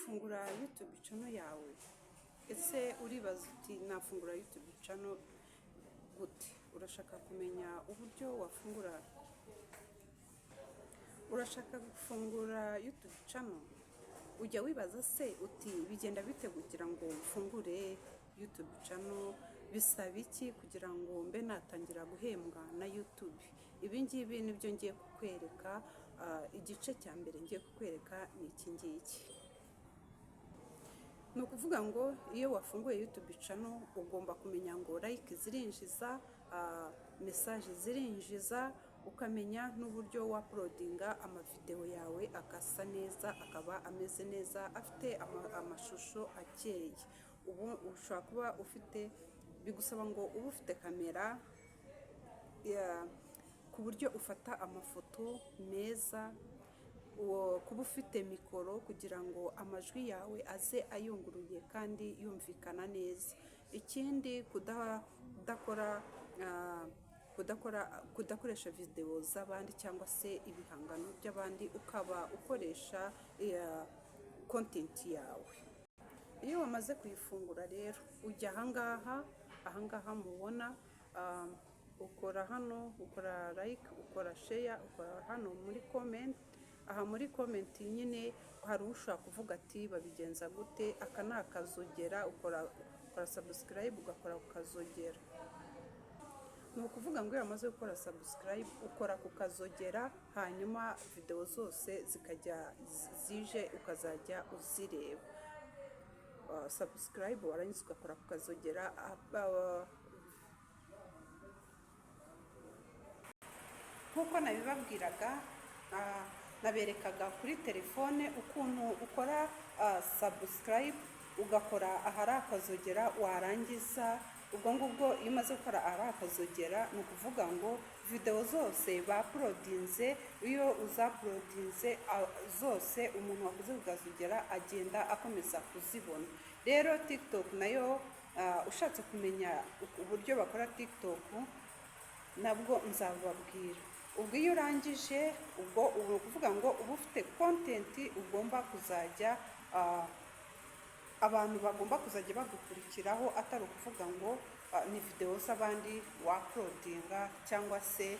gufungura YouTube channel yawe. Ese uribaza uti nafungura YouTube channel gute? Urashaka kumenya uburyo wafungura? Urashaka gufungura YouTube channel? Ujya wibaza se uti bigenda bite kugira ngo ufungure YouTube channel? Bisaba iki kugira ngo mbe natangira guhembwa na YouTube? Ibi ngibi nibyo ngiye kukwereka. Igice cya mbere ngiye kukwereka ni iki ngiki. Ni ukuvuga ngo iyo wafunguye YouTube channel ugomba kumenya ngo like zirinjiza, message zirinjiza, ukamenya n'uburyo wa uploadinga amavideo yawe akasa neza, akaba ameze neza, afite amashusho akeye. Ubu ushobora kuba ufite, bigusaba ngo ube ufite kamera ku buryo ufata amafoto meza, kuba ufite mikoro kugira ngo amajwi yawe aze ayunguruye kandi yumvikana neza. Ikindi kudakoresha video z'abandi cyangwa se ibihangano by'abandi, ukaba ukoresha content yawe. Iyo wamaze kuyifungura rero ujya ahangaha mubona, ukora hano, ukora like, ukora share, ukora hano muri comment. Aha muri comment nyine hari ushaka kuvuga ati babigenza gute, aka ni akazogera, ukora subscribe, ugakora ukazogera. Ni ukuvuga ngo iyo wamaze gukora subscribe ukora ku kazogera, hanyuma video zose zikajya zije ukazajya uzireba. Subscribe warangiza ugakora ku kazogera. Nkuko nabibabwiraga, naberekaga kuri telefone ukuntu ukora subscribe, ugakora ahari akazogera, warangiza ubwo ngubwo iyo umaze gukora ahari akazogera, ni ukuvuga ngo video zose baprodinze, iyo uzaprodinze zose umuntu wakoze kukazogera agenda akomeza kuzibona. Rero TikTok nayo ushatse kumenya uburyo bakora TikTok nabwo nzababwira. Ubwo iyo urangije, ubwo ukuvuga ngo uba ufite content ugomba kuzajya, abantu bagomba kuzajya bagukurikiraho, atari ukuvuga ngo ni video z'abandi wa uploadinga cyangwa se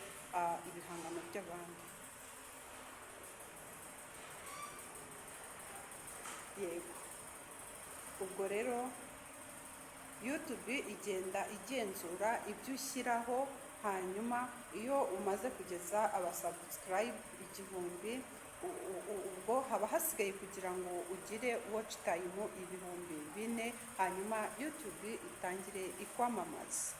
ibihangano by'abandi. Yego, ubwo rero YouTube igenda igenzura ibyo ushyiraho, hanyuma iyo umaze kugeza abasubscribe 1000, ubwo haba hasigaye kugira ngo ugire watch time 4000, hanyuma YouTube itangire ikwamamaza.